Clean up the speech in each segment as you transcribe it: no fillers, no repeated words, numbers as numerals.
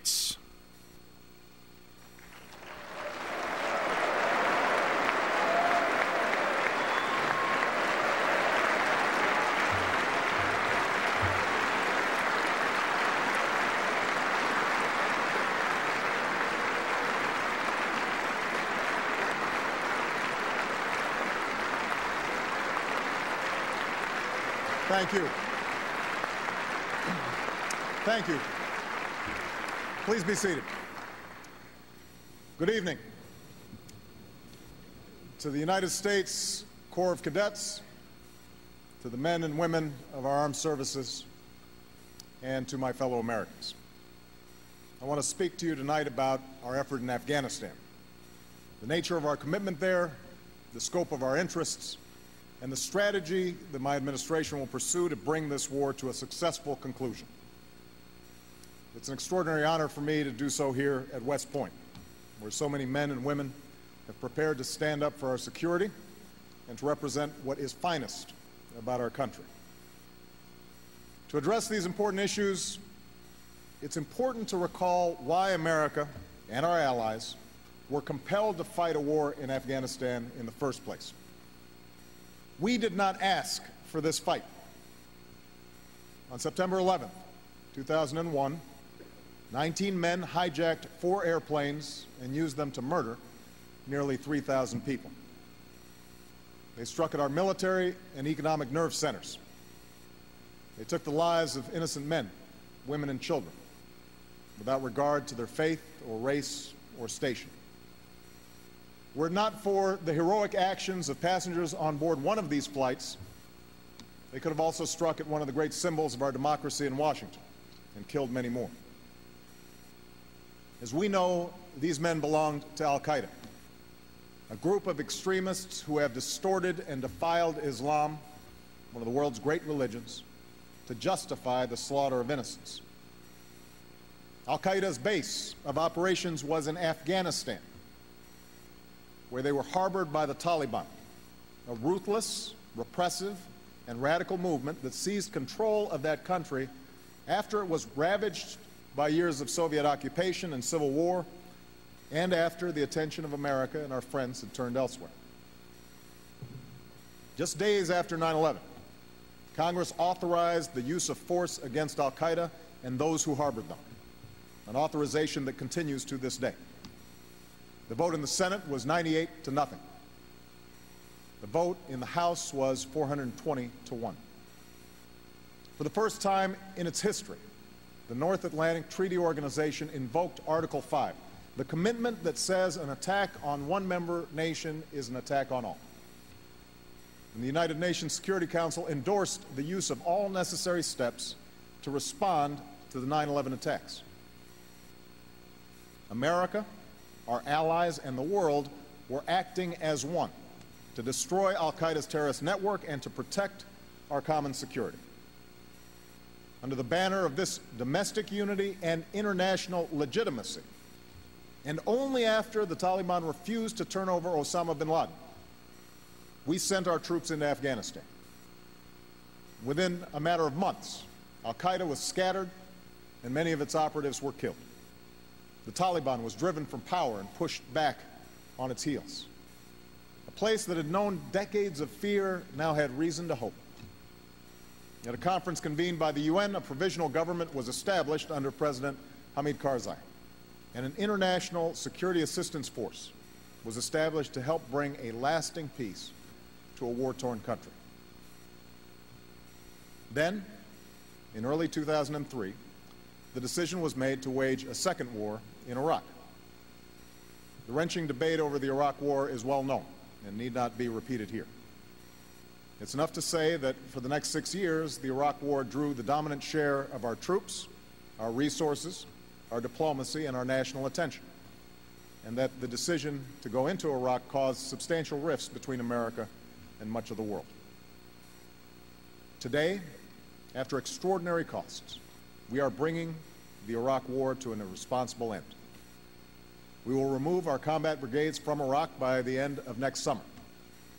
States. Thank you. Thank you. Please be seated. Good evening. To the United States Corps of Cadets, to the men and women of our armed services, and to my fellow Americans. I want to speak to you tonight about our effort in Afghanistan, the nature of our commitment there, the scope of our interests, and the strategy that my administration will pursue to bring this war to a successful conclusion. It's an extraordinary honor for me to do so here at West Point, where so many men and women have prepared to stand up for our security and to represent what is finest about our country. To address these important issues, it's important to recall why America and our allies were compelled to fight a war in Afghanistan in the first place. We did not ask for this fight. On September 11, 2001, 19 men hijacked 4 airplanes and used them to murder nearly 3,000 people. They struck at our military and economic nerve centers. They took the lives of innocent men, women, and children, without regard to their faith or race or station. Were it not for the heroic actions of passengers on board one of these flights, they could have also struck at one of the great symbols of our democracy in Washington and killed many more. As we know, these men belonged to Al-Qaeda, a group of extremists who have distorted and defiled Islam, one of the world's great religions, to justify the slaughter of innocents. Al-Qaeda's base of operations was in Afghanistan, where they were harbored by the Taliban, a ruthless, repressive, and radical movement that seized control of that country after it was ravaged by years of Soviet occupation and civil war, and after the attention of America and our friends had turned elsewhere. Just days after 9/11, Congress authorized the use of force against Al-Qaeda and those who harbored them, an authorization that continues to this day. The vote in the Senate was 98-0. The vote in the House was 420-1. For the first time in its history, the North Atlantic Treaty Organization invoked Article 5, the commitment that says an attack on one member nation is an attack on all. And the United Nations Security Council endorsed the use of all necessary steps to respond to the 9/11 attacks. America, our allies, and the world were acting as one to destroy Al-Qaeda's terrorist network and to protect our common security. Under the banner of this domestic unity and international legitimacy, and only after the Taliban refused to turn over Osama bin Laden, we sent our troops into Afghanistan. Within a matter of months, Al-Qaeda was scattered and many of its operatives were killed. The Taliban was driven from power and pushed back on its heels. A place that had known decades of fear now had reason to hope. At a conference convened by the UN, a provisional government was established under President Hamid Karzai, and an international security assistance force was established to help bring a lasting peace to a war-torn country. Then, in early 2003, the decision was made to wage a second war in Iraq. The wrenching debate over the Iraq War is well known and need not be repeated here. It's enough to say that for the next 6 years, the Iraq War drew the dominant share of our troops, our resources, our diplomacy, and our national attention, and that the decision to go into Iraq caused substantial rifts between America and much of the world. Today, after extraordinary costs, we are bringing the Iraq War to an irresponsible end. We will remove our combat brigades from Iraq by the end of next summer,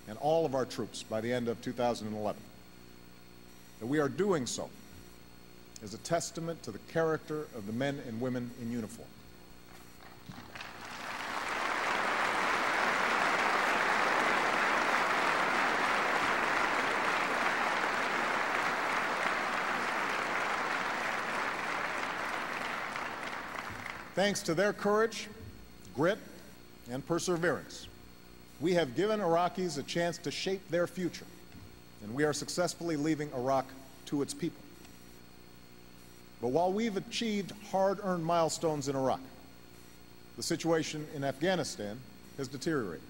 and all of our troops by the end of 2011. And we are doing so is a testament to the character of the men and women in uniform. Thanks to their courage, grit, and perseverance, we have given Iraqis a chance to shape their future, and we are successfully leaving Iraq to its people. But while we've achieved hard-earned milestones in Iraq, the situation in Afghanistan has deteriorated.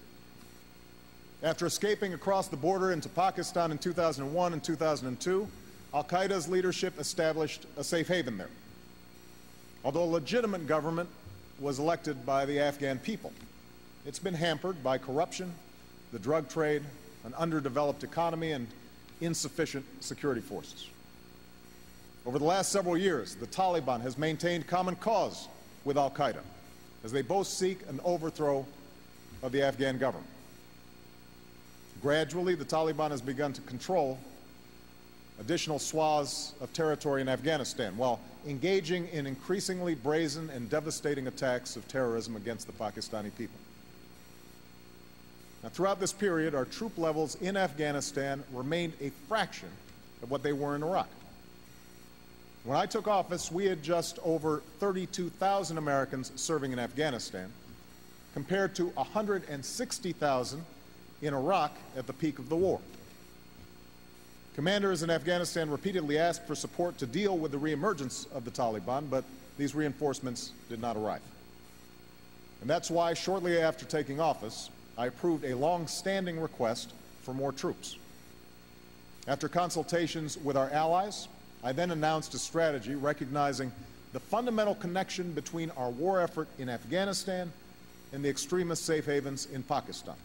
After escaping across the border into Pakistan in 2001 and 2002, al-Qaeda's leadership established a safe haven there. Although a legitimate government was elected by the Afghan people, it's been hampered by corruption, the drug trade, an underdeveloped economy, and insufficient security forces. Over the last several years, the Taliban has maintained common cause with al-Qaeda as they both seek an overthrow of the Afghan government. Gradually, the Taliban has begun to control additional swaths of territory in Afghanistan while engaging in increasingly brazen and devastating attacks of terrorism against the Pakistani people. Now, throughout this period, our troop levels in Afghanistan remained a fraction of what they were in Iraq. When I took office, we had just over 32,000 Americans serving in Afghanistan, compared to 160,000 in Iraq at the peak of the war. Commanders in Afghanistan repeatedly asked for support to deal with the reemergence of the Taliban, but these reinforcements did not arrive. And that's why, shortly after taking office, I approved a long-standing request for more troops. After consultations with our allies, I then announced a strategy recognizing the fundamental connection between our war effort in Afghanistan and the extremist safe havens in Pakistan.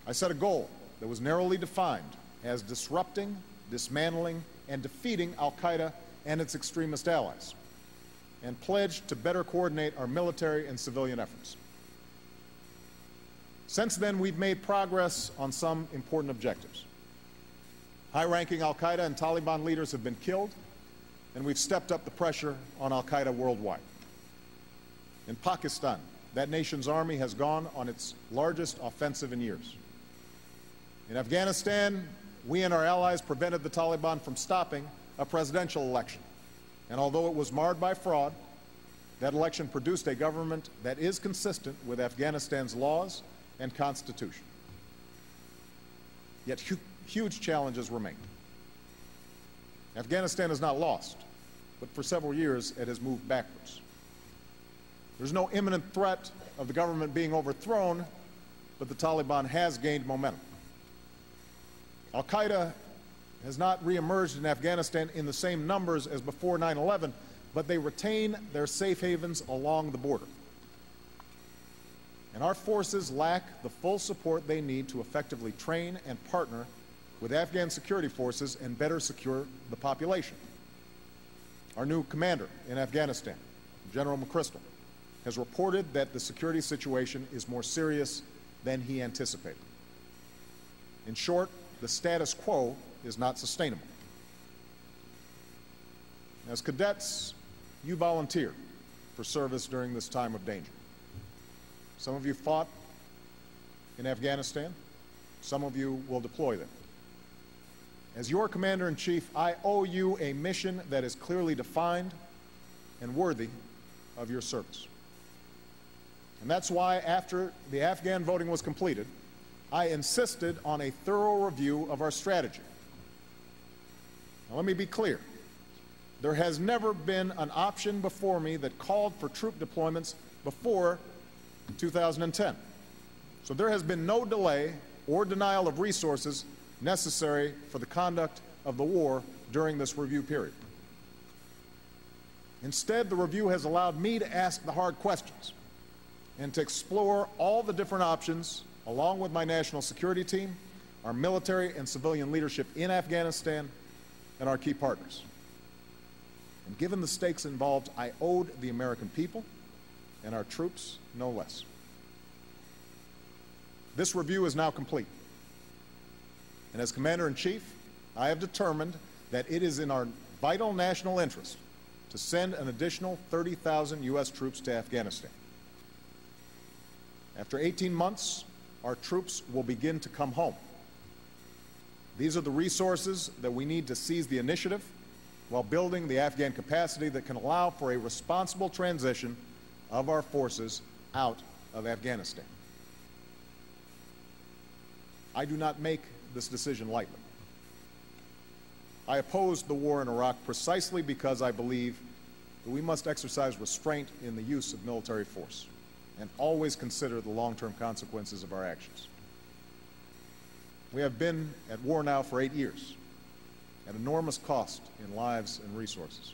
I set a goal that was narrowly defined as disrupting, dismantling, and defeating al-Qaeda and its extremist allies, and pledged to better coordinate our military and civilian efforts. Since then, we've made progress on some important objectives. High-ranking al-Qaeda and Taliban leaders have been killed, and we've stepped up the pressure on al-Qaeda worldwide. In Pakistan, that nation's army has gone on its largest offensive in years. In Afghanistan, we and our allies prevented the Taliban from stopping a presidential election. And although it was marred by fraud, that election produced a government that is consistent with Afghanistan's laws and constitution. Yet huge challenges remain. Afghanistan is not lost, but for several years it has moved backwards. There's no imminent threat of the government being overthrown, but the Taliban has gained momentum. Al-Qaeda has not reemerged in Afghanistan in the same numbers as before 9/11, but they retain their safe havens along the border. And our forces lack the full support they need to effectively train and partner with Afghan security forces and better secure the population. Our new commander in Afghanistan, General McChrystal, has reported that the security situation is more serious than he anticipated. In short, the status quo is not sustainable. As cadets, you volunteer for service during this time of danger. Some of you fought in Afghanistan. Some of you will deploy there. As your commander-in-chief, I owe you a mission that is clearly defined and worthy of your service. And that's why, after the Afghan voting was completed, I insisted on a thorough review of our strategy. Now, let me be clear. There has never been an option before me that called for troop deployments before 2010. So there has been no delay or denial of resources necessary for the conduct of the war during this review period. Instead, the review has allowed me to ask the hard questions and to explore all the different options along with my national security team, our military and civilian leadership in Afghanistan, and our key partners. And given the stakes involved, I owed the American people and our troops no less. This review is now complete. And as Commander-in-Chief, I have determined that it is in our vital national interest to send an additional 30,000 U.S. troops to Afghanistan. After 18 months, our troops will begin to come home. These are the resources that we need to seize the initiative while building the Afghan capacity that can allow for a responsible transition of our forces out of Afghanistan. I do not make this decision lightly. I opposed the war in Iraq precisely because I believe that we must exercise restraint in the use of military force and always consider the long-term consequences of our actions. We have been at war now for 8 years, at enormous cost in lives and resources.